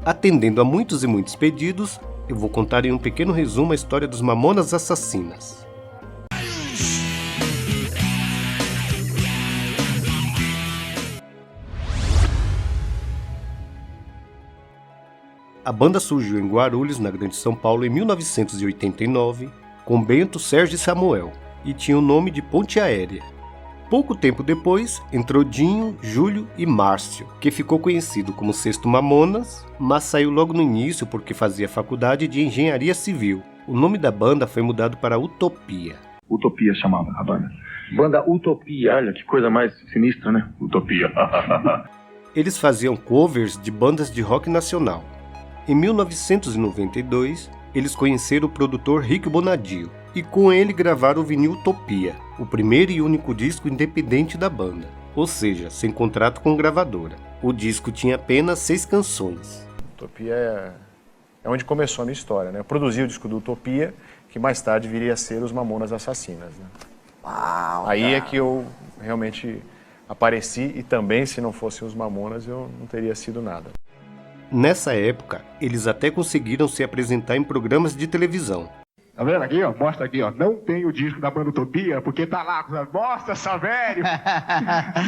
Atendendo a muitos e muitos pedidos, eu vou contar em um pequeno resumo a história dos Mamonas Assassinas. A banda surgiu em Guarulhos, na Grande São Paulo, em 1989, com Bento, Sérgio e Samuel, e tinha o nome de Ponte Aérea. Pouco tempo depois, entrou Dinho, Júlio e Márcio, que ficou conhecido como Sexto Mamonas, mas saiu logo no início porque fazia faculdade de Engenharia Civil. O nome da banda foi mudado para Utopia. Utopia chamava a banda. Banda Utopia, olha que coisa mais sinistra, né? Utopia. Eles faziam covers de bandas de rock nacional. Em 1992, eles conheceram o produtor Rick Bonadio e com ele gravaram o vinil Utopia, o primeiro e único disco independente da banda, ou seja, sem contrato com gravadora. O disco tinha apenas 6 canções. Utopia é onde começou a minha história, né? Eu produzi o disco do Utopia, que mais tarde viria a ser os Mamonas Assassinas, né? Uau, aí cara. É que eu realmente apareci e também, se não fossem os Mamonas, eu não teria sido nada. Nessa época, eles até conseguiram se apresentar em programas de televisão. Tá vendo aqui, ó? Mostra aqui, ó. Não tem o disco da banda Utopia, porque tá lá. Mostra, Savério!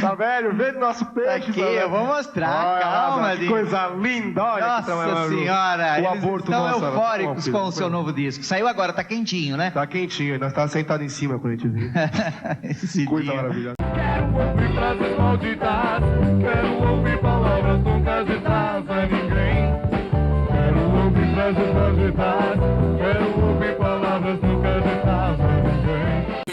Savério, vem do nosso peixe. Aqui, eu vou mostrar, olha, calma. Que coisa linda, olha. Nossa senhora, eles estão nosso, eufóricos com o seu novo disco. Saiu agora, tá quentinho, né? Tá quentinho, nós tava sentados em cima quando a gente viu. Esse Coisa dia. maravilhosa. Quero ouvir frases malditas, quero ouvir palavras nunca ditas a ninguém. Quero ouvir frases malditas, quero ouvir palavras nunca ditas a ninguém.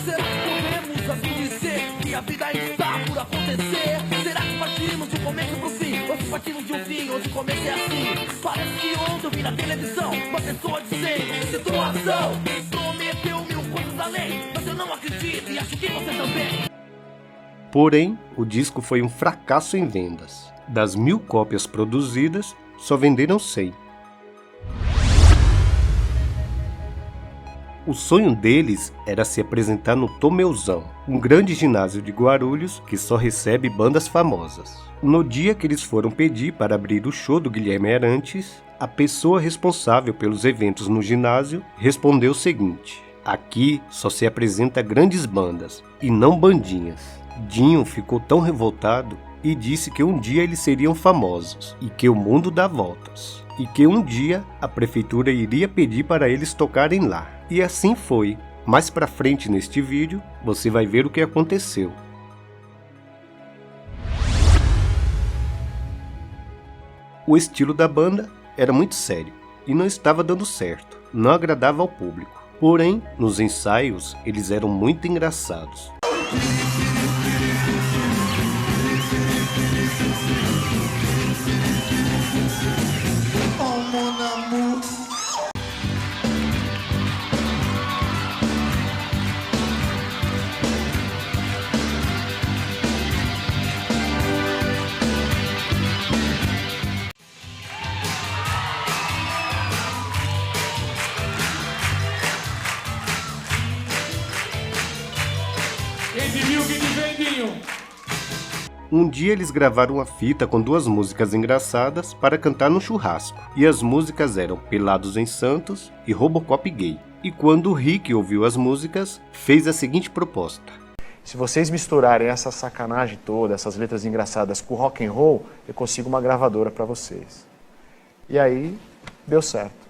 Será que podemos assim dizer que a vida está por acontecer? Será que partimos de um começo pro fim? Ou se partimos de um fim, onde o começo é assim? Parece que ontem eu vi na televisão uma pessoa dizendo: situação, prometeu 1000 coisas além, mas eu não acredito e acho que você também. Porém, o disco foi um fracasso em vendas. Das 1000 cópias produzidas, só venderam 100. O sonho deles era se apresentar no Tomeuzão, um grande ginásio de Guarulhos que só recebe bandas famosas. No dia que eles foram pedir para abrir o show do Guilherme Arantes, a pessoa responsável pelos eventos no ginásio respondeu o seguinte: aqui só se apresenta grandes bandas e não bandinhas. Dinho ficou tão revoltado e disse que um dia eles seriam famosos e que o mundo dá voltas. E que um dia a prefeitura iria pedir para eles tocarem lá. E assim foi. Mais pra frente neste vídeo, você vai ver o que aconteceu. O estilo da banda era muito sério e não estava dando certo, não agradava ao público. Porém, nos ensaios, eles eram muito engraçados. Um dia eles gravaram uma fita com 2 músicas engraçadas para cantar no churrasco. E as músicas eram Pelados em Santos e Robocop Gay. E quando o Rick ouviu as músicas, fez a seguinte proposta: Se vocês misturarem essa sacanagem toda, essas letras engraçadas com rock and roll, eu consigo uma gravadora para vocês. E aí, deu certo.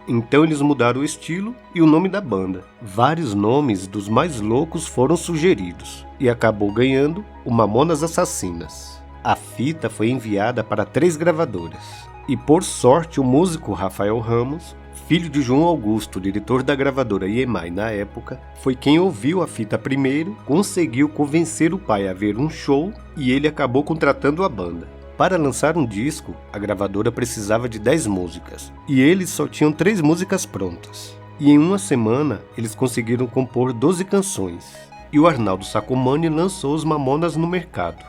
Então eles mudaram o estilo e o nome da banda. Vários nomes dos mais loucos foram sugeridos e acabou ganhando o Mamonas Assassinas. A fita foi enviada para 3 gravadoras e por sorte o músico Rafael Ramos, filho de João Augusto, diretor da gravadora EMI na época, foi quem ouviu a fita primeiro, conseguiu convencer o pai a ver um show e ele acabou contratando a banda. Para lançar um disco, a gravadora precisava de 10 músicas, e eles só tinham 3 músicas prontas. E em uma semana, eles conseguiram compor 12 canções, e o Arnaldo Sacomani lançou os Mamonas no mercado.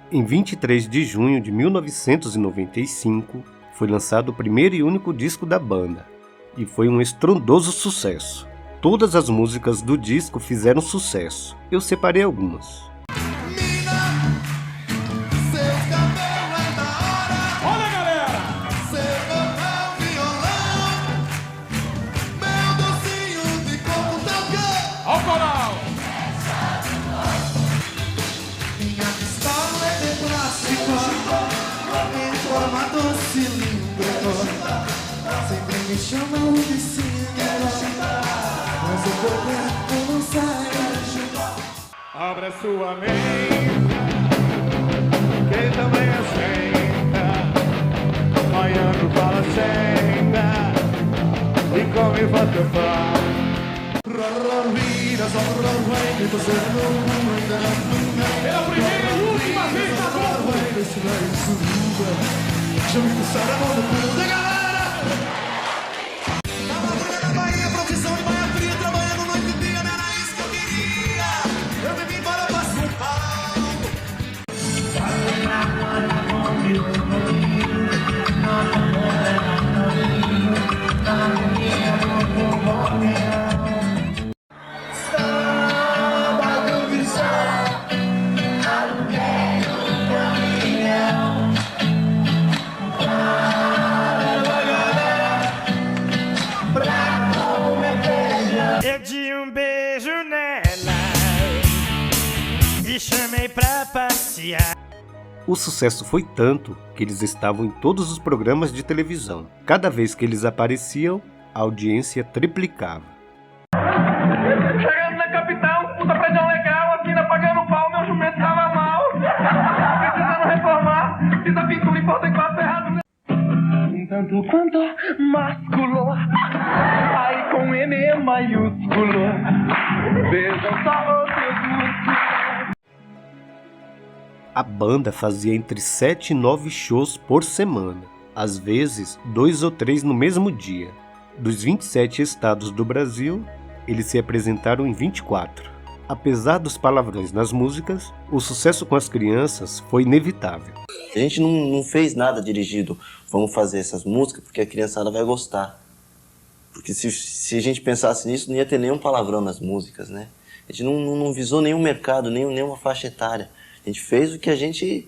Em 23 de junho de 1995, foi lançado o primeiro e único disco da banda, e foi um estrondoso sucesso. Todas as músicas do disco fizeram sucesso. Eu separei algumas. Olha, galera! Ao coral! Minha pistola é de plástico, em forma do cilindro. Sempre me chamam de cinema, mas o problema não sai. Abra sua mente, que também aceita. Maiando fala senta e come vatapá. Pela primeira e última vez na Globo. Eu dei um beijo nela e chamei pra passear. O sucesso foi tanto que eles estavam em todos os programas de televisão. Cada vez que eles apareciam, a audiência triplicava. Chegando na capital, puta prédio legal, a fina pagando pau, meu jumento tava mal. Precisando reformar, fiz a pintura e botei quatro errado. Um tanto quanto másculo, aí com M maiúsculo. Vejam só os seus músculos. A banda fazia entre 7 e 9 shows por semana, às vezes 2 ou 3 no mesmo dia. Dos 27 estados do Brasil, eles se apresentaram em 24. Apesar dos palavrões nas músicas, o sucesso com as crianças foi inevitável. A gente não fez nada dirigido, vamos fazer essas músicas porque a criançada vai gostar. Porque se a gente pensasse nisso, não ia ter nenhum palavrão nas músicas, né? A gente não visou nenhum mercado, nenhuma faixa etária. A gente fez o que a gente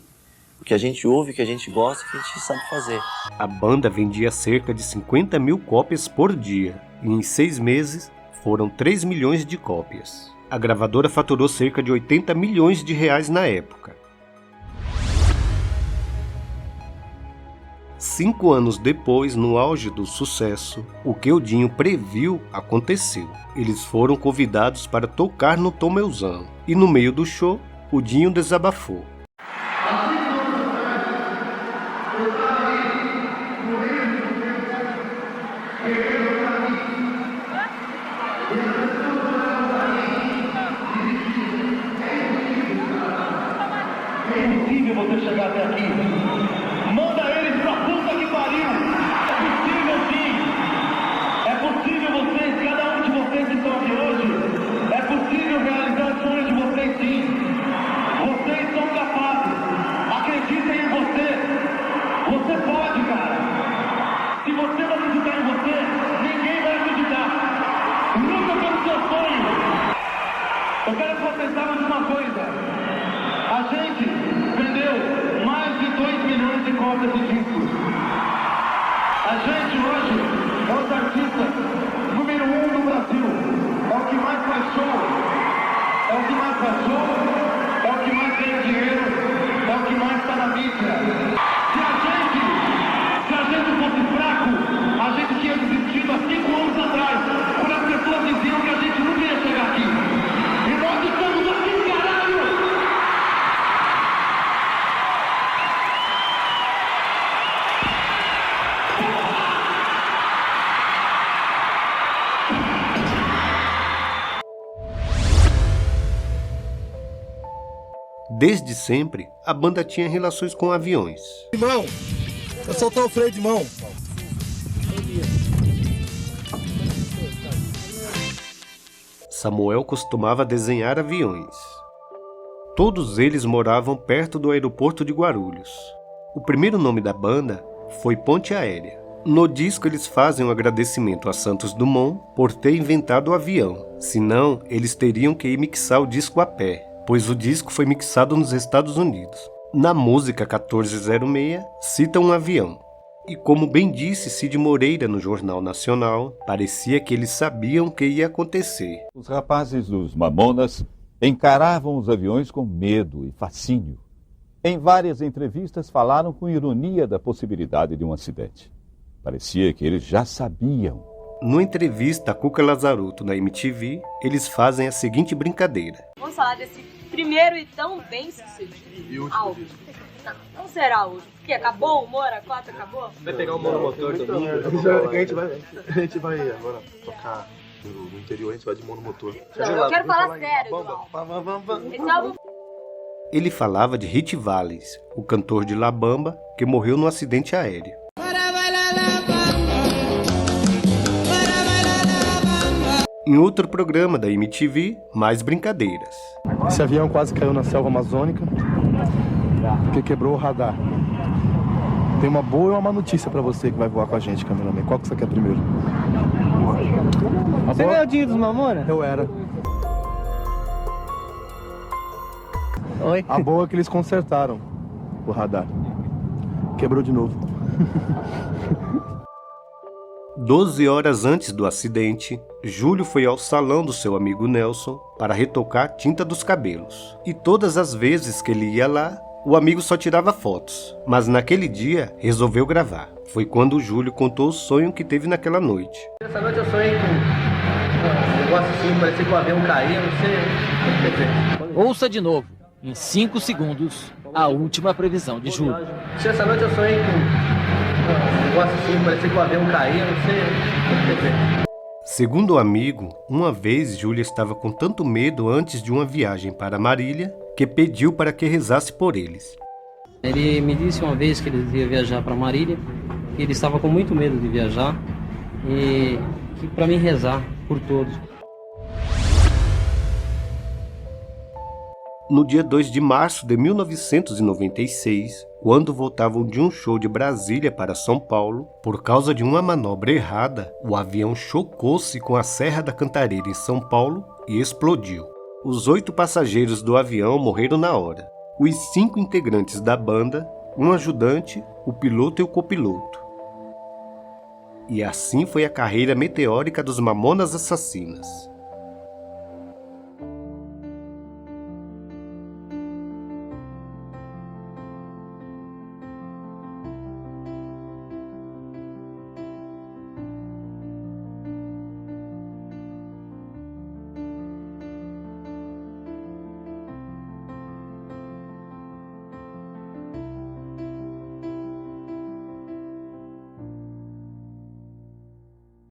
ouve, o que a gente gosta, o que a gente sabe fazer. A banda vendia cerca de 50 mil cópias por dia, e em 6 meses foram 3 milhões de cópias. A gravadora faturou cerca de 80 milhões de reais na época. 5 anos depois, no auge do sucesso, o que o Dinho previu aconteceu. Eles foram convidados para tocar no Tomelzão, e no meio do show, o Dinho desabafou. É impossível você chegar até aqui. Manda eles pra puta que pariu. É possível sim. É possível vocês, cada um de vocês que estão aqui hoje. É possível realizar o sonho de vocês sim. Vocês são capazes. Acreditem em você. Você pode, cara. Se você não acreditar em você, ninguém vai acreditar. Luta pelo seu sonho. Eu quero que vocês saibam de uma coisa. A gente vendeu mais de 2 milhões de cópias de discos. A gente hoje é os artistas número 1 do Brasil. É o que mais faz show. É o que mais faz show. É o que mais ganha dinheiro. É o que mais está na mídia. Se a gente fosse fraco, a gente tinha desistido há 5 anos atrás. Quando as pessoas diziam que a gente não ia chegar aqui. E nós estamos aqui, caralho! Desde sempre, a banda tinha relações com aviões. Irmão, vou soltar o freio de mão. Samuel costumava desenhar aviões. Todos eles moravam perto do aeroporto de Guarulhos. O primeiro nome da banda foi Ponte Aérea. No disco eles fazem um agradecimento a Santos Dumont por ter inventado o avião, senão eles teriam que ir mixar o disco a pé, pois o disco foi mixado nos Estados Unidos. Na música 1406, cita um avião. E como bem disse Cid Moreira no Jornal Nacional, parecia que eles sabiam o que ia acontecer. Os rapazes dos Mamonas encaravam os aviões com medo e fascínio. Em várias entrevistas falaram com ironia da possibilidade de um acidente. Parecia que eles já sabiam. Numa entrevista a Cuca Lazarotto na MTV, eles fazem a seguinte brincadeira. Vamos falar desse primeiro e tão bem sucedido álbum. Não será hoje, porque acabou o Moura 4, acabou? Vai pegar o monomotor também? A gente vai agora tocar no interior, a gente vai de monomotor. Não, eu quero falar sério do álbum. Esse álbum... Ele falava de Hit Valens, o cantor de La Bamba, que morreu num acidente aéreo. Em outro programa da MTV, mais brincadeiras. Esse avião quase caiu na selva amazônica, porque quebrou o radar. Tem uma boa e uma má notícia pra você que vai voar com a gente, cameraman. Qual que você quer primeiro? Você é o Dinho dos Mamonas? Eu era. Oi? A boa é que eles consertaram o radar. Quebrou de novo. 12 horas antes do acidente, Júlio foi ao salão do seu amigo Nelson para retocar a tinta dos cabelos. E todas as vezes que ele ia lá, o amigo só tirava fotos. Mas naquele dia, resolveu gravar. Foi quando o Júlio contou o sonho que teve naquela noite. Essa noite eu sonhei com um negócio assim, parecia que o avião caía, não sei. Ouça de novo, em 5 segundos, a última previsão de Júlio. Essa noite eu sonhei com um negócio assim, parecia que o avião caía, não sei. Segundo o amigo, uma vez Júlio estava com tanto medo antes de uma viagem para Marília que pediu para que rezasse por eles. Ele me disse uma vez que ele ia viajar para Marília, que ele estava com muito medo de viajar e que para mim rezar por todos. No dia 2 de março de 1996, quando voltavam de um show de Brasília para São Paulo, por causa de uma manobra errada, o avião chocou-se com a Serra da Cantareira em São Paulo e explodiu. Os 8 passageiros do avião morreram na hora. Os 5 integrantes da banda, um ajudante, o piloto e o copiloto. E assim foi a carreira meteórica dos Mamonas Assassinas.